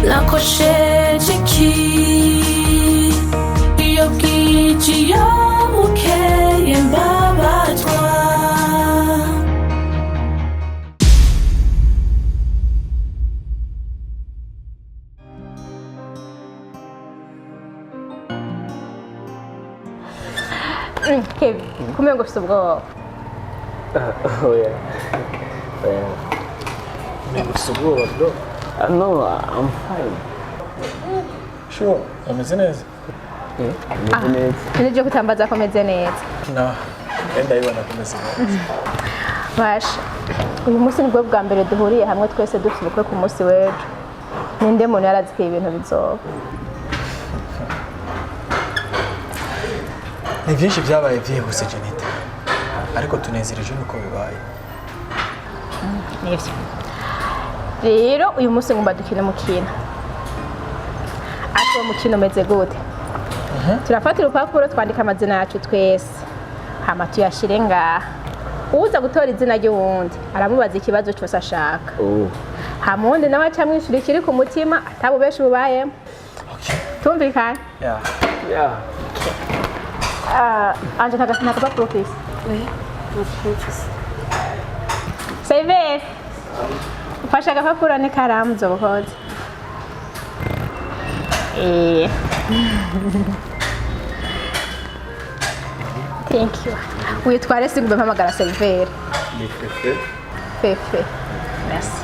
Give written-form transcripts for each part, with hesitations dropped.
nakosheje iki iyo bwije iyo bukeye mbabazwa Kevin, come ho questo bro? Oh yeah. What's the bro, bro? No, I'm fine. Sure, ameze neza. Ameze neza. Nje kutambaza komeze neza. No, ndabibona kumeze neza. Basha. Uyu munsi nibwo bwa mbere duhuriye hamwe twese dufite ubukwe ku munsi w'ejo. Ninde muntu yarazikiye ibintu bizoba. Ni byinshi byabaye byihuse Janita. Ariko tunezereje nuko bibaye. Nivyo. Rero uyu munsi ngomba dukina umukino. Ati umukino umeze gute? Turafata urupapuro twandika amazina yacu twese. Hama tuyashire ngaha. Uza gutora izina ry'uwundi aramubaza ikibazo cyose ashaka. Hama undi nawe acamwishura ikiri ku mutima atabubesha ubayemo. Okay. Tumvikana? Yeah. Anje kagasina kapapuro please. Oui, merci. Save. Ufashe agapapuro n'ikaramu zobuhoze. Thank you. Witware singube mpamagara Silver. Ni Fefe. Fefe. Merci.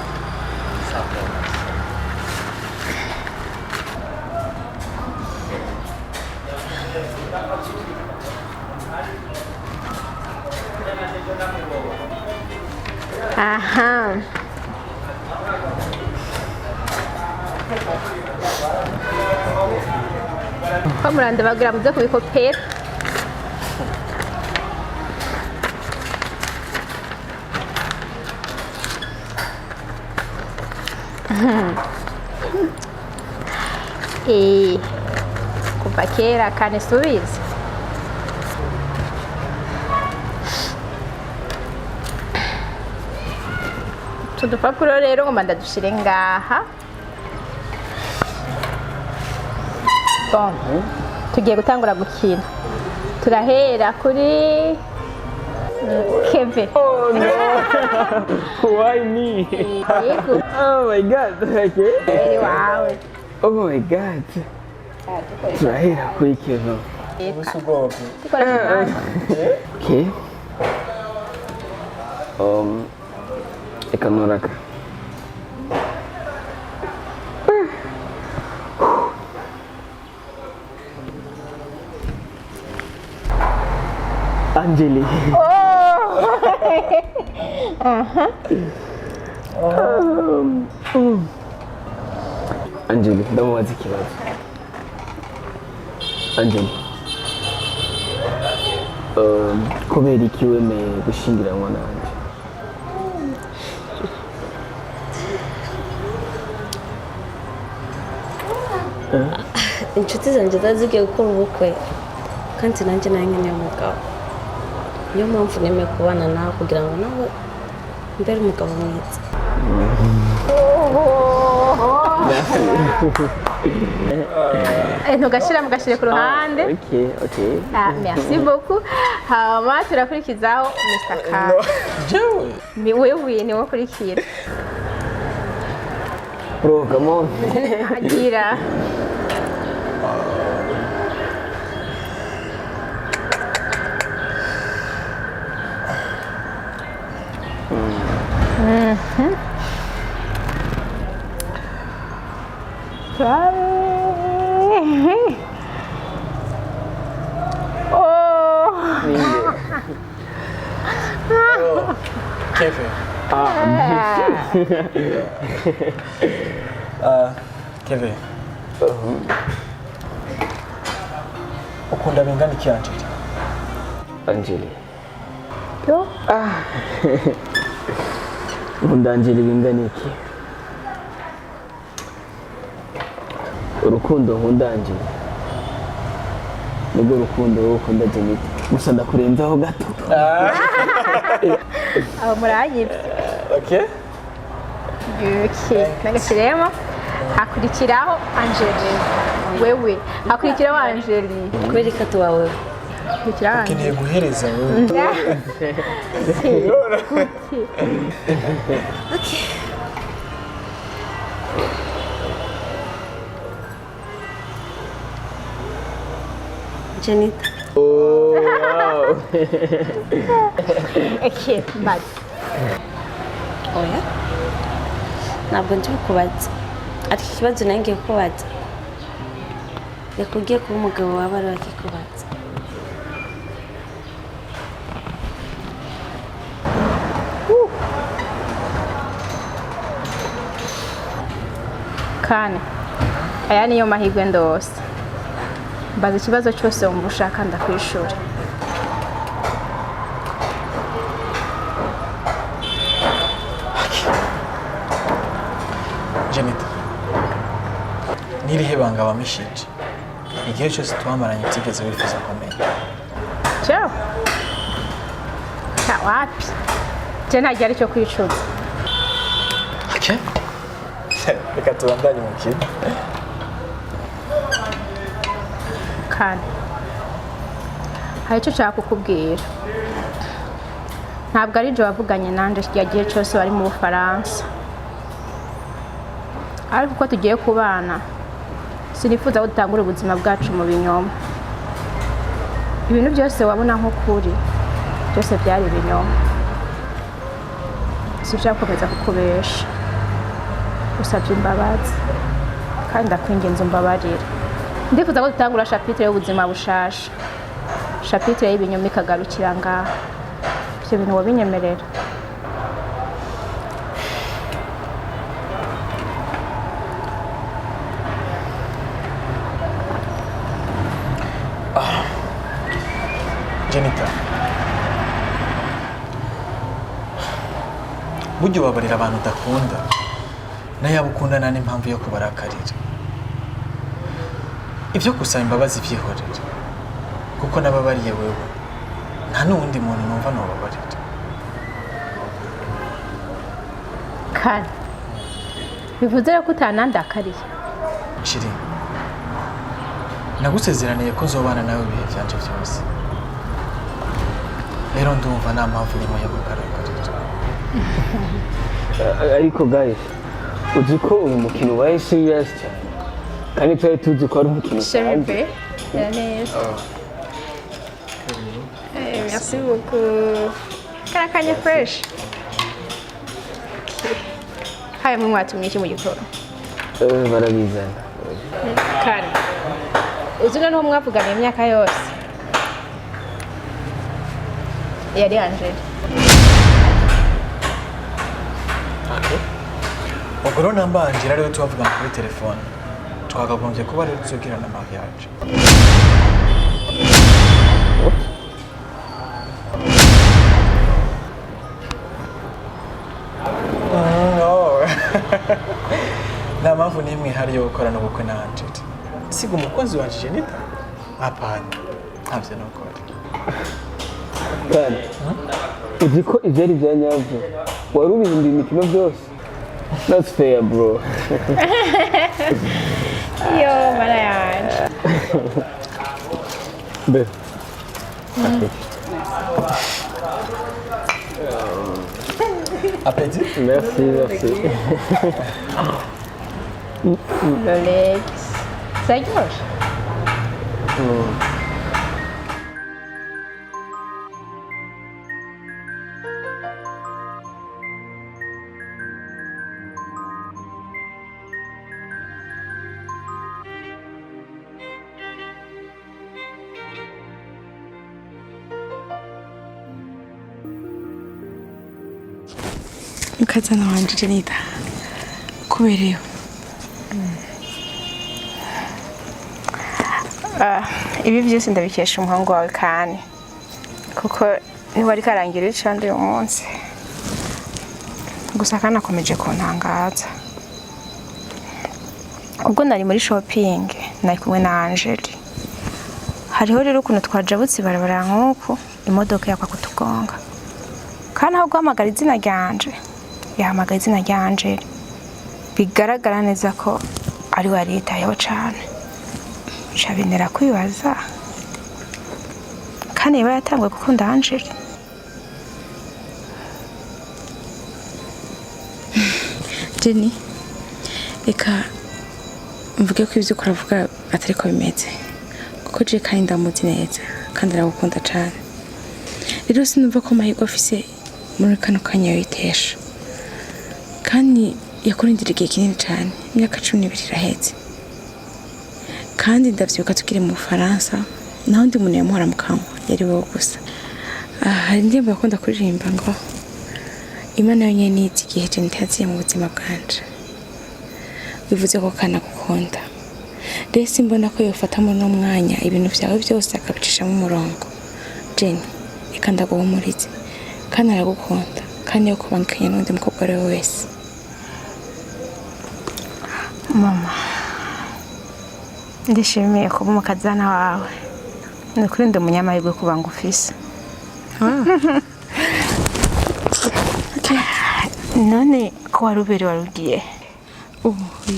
Aha. Kamurande bagira muze kubikopera. Kuva kera kane subiza. Tudupapuro rero ngomba ndadushire ngaha. Bon. Tugiye gutangura gukina. Turahera kuri Kevin. Oh no! Why me? Oh my god, okay. Wow. Oh my god. Turahera kuri Kevin. Ubuso bwoko. Okay. Ekanoraka. Angeli. Angeli, ndamubaza ikibazo. Angeli. Kubera iki wemeye gushyingiranwa nanjye? Inshuti zanjye zazigiye gukora ubukwe kandi nanjye nkeneye umugabo. Niyo mpamvu nemeye kubana nawe kugira ngo nawe mbere umugabo mwiza. Ntugashire ku ruhande. Okay. Merci beaucoup. Hama turakurikizaho Mr. K. Jewe. Ni wewe ni wokurikira. Bro, come on. Agira. Kevin. Kevin. Ukunda bingana iki Angeli? Angeli. Yo. Ukunda Angeli bingana iki? Urukundo nkunda Angeli. Nubwo urukundo wowe ukunda Janita. Gusa ndakurenzaho gato. Muranyibye. Okay. Okay. Nagashiremo. hakurikiraho Angeli wewe hakurikiraho Angeli kubera ikatu wawe hakurikiraho Angeli ukeneye guhereza wewe okay Janita Oh, wow. okay but oya ntabwo ndi kubaza ariko ikibazo nanjye kubaza yakubwiye ko umugabo waba ari wakikubaza kane aya niyo mahirwe ndose mbaza ikibazo cyose wumva ushaka ndakwishura Janita nirihe banga wamishije igihe cyose twamaranye utigeze wifuza kumenya cyo wapi je ntajya ari cyo kwicuza okay reka tubandanye mukino kane hari icyo nshaka kukubwira ntabwo ari jo wavuganye nanje kijya gihe cyose wari mu Bufaransa ariko uko tugiye kubana sinifuza ko dutangura ubuzima bwacu mu binyoma ibintu byose wabona nk'ukuri byose byari ibinyoma sinshaka gukomeza kukubesha usabye imbabazi kandi ndakwinginze umbabarire ndifuza ko dutangura chapitre y'ubuzima bushasha chapitre y'ibinyoma ikagarukira ngaha ibyo bintu wabinyemerera Janita burya ubabarira abantu udakunda nayo abo ukundana n'impamvu yo kubarakarira ibyo gusaba imbabazi byihorera kuko nababariye wewe nta n'uwundi muntu numva nubabarira kane bivuze ko utanandakariye Shiri nagusezeraniye ko nzobana nawe ibihe byanje byose rero ndumva nta mpamvu n'imwe yo kugaragarira ariko guys uzi ko uyu mukino ubaye serious cyane kandi twari tuzi ko ari umukino Cheripe neza merci beaucoup karakanye fresh haye mwe mwatumye iki mu gikoro barabizana kane uzi noneho mwavugana imyaka yose yari Angeli ubwo rero namba Angela ariwe tuvugana kuri telefone twakagombye kuba rero tuzogirana mariage nta mpamvu n'imwe ihari yo gukorana ubukwe na Angela siga umukunzi wa Janita apana ntabyo nukora kandi uzi ko ibyo ari bya nyabyo wari ubihinduye imikino byose that's fair bro yo mara yanje be appétit merci Rolex Seryosh mukazana wanje Janita kuberewe ibi byose ndabikesha umuhungu wawe kane kuko niba ari karangira icandi uyu munsi gusa kandi akomeje kuntangaza ubwo nari muri shopping nari kumwe na Angeli hariho rero ukuntu twajabutse barabara nk'uko imodoka yakwa kutugonga kandi aho guhamagara izina ryanje yahamagara izina rya Angeli bigaragara neza ko ari we yaritayeho cyane shabinera kwibaza kandi yaba yatanguye gukunda Angel. Jenny reka mvuge ko ibyo ukora atari ko bimeze kuko je kandi ndamuzi neza kandi aragukunda cyane. Rero sinumva ko amahirwe afise muri kano kanya yitesha kandi yakurindira igihe kinini cyane, imyaka 12 iraheze. Kandi ndavyibuka tukiri mu Faransa naho ndi muntu yamuhora mu kanwa yari wowe gusa. Hari indirimbo yakunda kuririmba ngo Imana yonyine nizi igihe je ntaziye mu buzima bwanje. Bivuze ko kana gukunda. Rero simbona ko yofatamo no mwanya ibintu vyawe byose akabicisha mu murongo. Jenny reka ndaguhumurize kandi aragukunda kandi yo kubangikanya n'undi mukobwa ari wese. Mama ndishimiye kuba umukazana wawe, ni kuri ndi umunyamahirwe kuba ngufise. None ko warubere warugiye?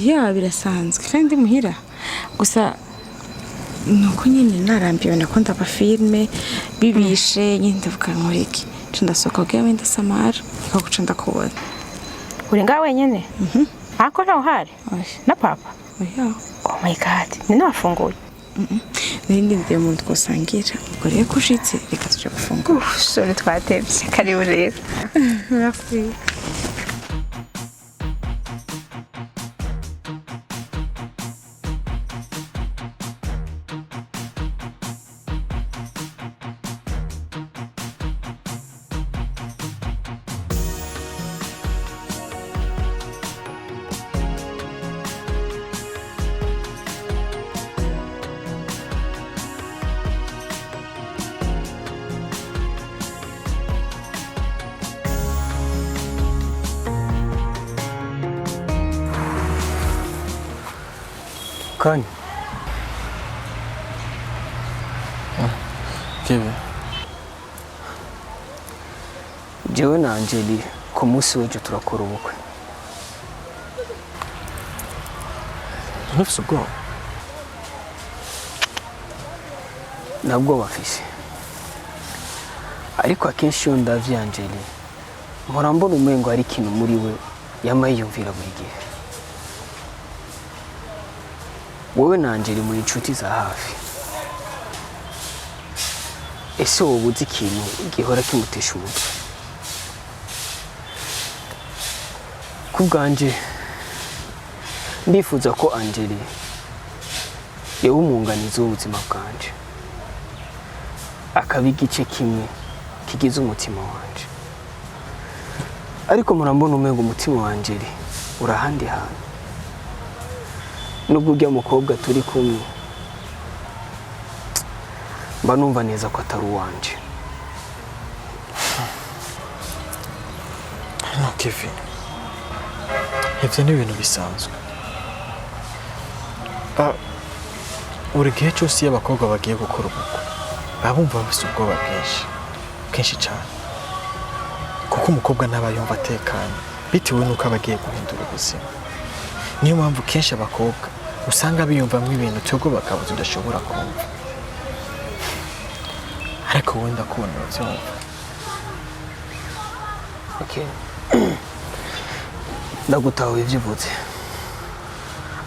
Ya birasanzwe kandi muhira gusa nuko nyine narambiwe nakunda abafilme bibishe nyine ndavuga nkoriki ndasohoka ubwo wenda samara ikaguca ndakubona. Uri ngaho wenyine? Ako ntawe uhari na papa? Oya. Oh my god, ni nafunguye? Nindi ndiye mu twosangira ubwo rero kushitse reka tuje gufungura. Sore twatebye karibu rero. Merci. Kanye. Kevin. Jewe na Angeli ku munsi w'ejo turakora ubukwe. Ntufise ubwoba? Nabwo bafise. Ariko akenshi iyo ndavye Angeli mpora mbona umengo ari ikintu muri we yama yiyumvira buri gihe. Wowe na Angeli muri inshuti za hafi. Ese wowe uzi ikintu gihora kimutesha umutwe? Kubwanje ndifuza ko Angeli yewe umunganizi w'ubuzima bwanje, akaba igice kimwe kigize umutima wanje. Ariko murambona umengo umutima wa Angeli urahandi hantu. Nubwo ujya mukobwa turi kumwe mba numva neza ko atari uwanje. No Kevin, ivyo ni ibintu bisanzwe. Buri gihe cyose iyo abakobwa bagiye gukora ubukwe baba bumva bafise ubwoba bwinshi cyane, kuko umukobwa ntaba yumva atekanye bitewe n'uko aba agiye guhindura ubuzima. Niyo mpamvu kenshi abakobwa usanga biyumvamo ibintu cyogwo bakabuza udashobora kumva. Ariko wenda kubona uravyumva. Okay. Ndagutaho ivyo uvuze.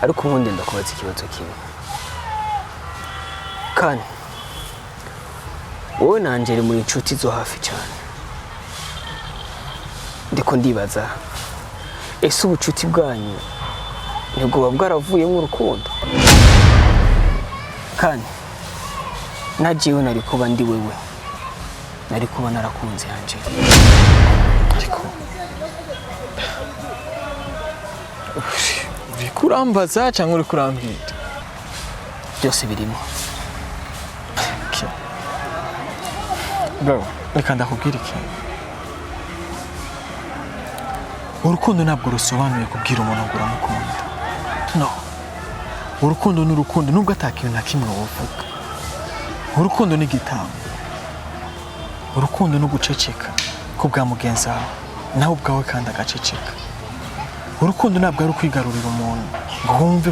Ariko nkunde ndakubaza ikibazo kimwe. Kanye, wowe na Angeli muri inshuti zo hafi cyane. Ndiko ndibaza ese ubucuti bwanyu nibwo bwaravuyemo urukundo? Kanye, nagiyewe nari kuba ndi wewe, nari kuba narakunze Angeli. Ariko uri kurambaza cyangwa uri kurambwira? Byose birimo. Bro, reka ndakubwira ikintu. Urukundo ntabwo rusobanuye kubwira umuntu ngo uramukunda. No. Urukundo ni urukundo nubwo atakintu na kimwe wovuga. Urukundo ni igitambo. Urukundo ni uguceceka ko bwa mugenzi wawe nawe ubwawe kandi agaceceka. urukundo ntabwo ari ukwigarurira umuntu ngo wumve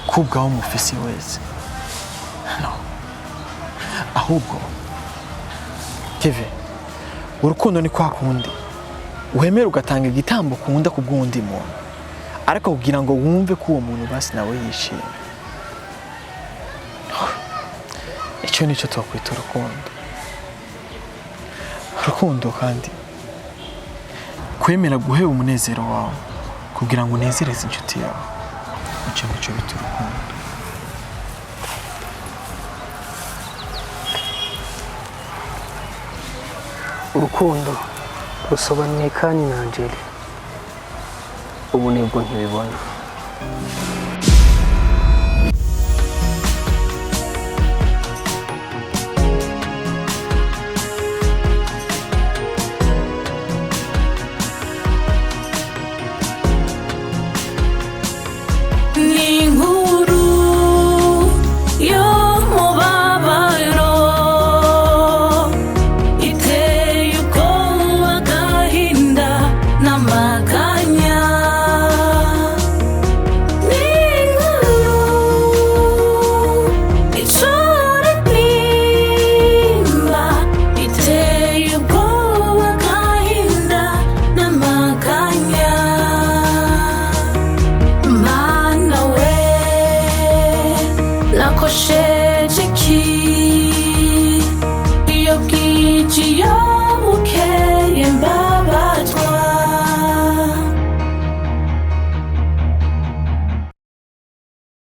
ko ubwawe umufisi wese no ahubwo Kevin urukundo ni kwa kundi wemera ugatanga igitambo kunda ku bw'undi muntu ariko kugira ngo wumve ko uwo muntu basi nawe yishimye icyo nicyo twakwita urukundo kandi kwemera guheba umunezero wawe kugira ngo unezereze inshuti yawe icyo nicyo bita urukundo rusobanuye kandi na Angeli ubu nibwo nkibibona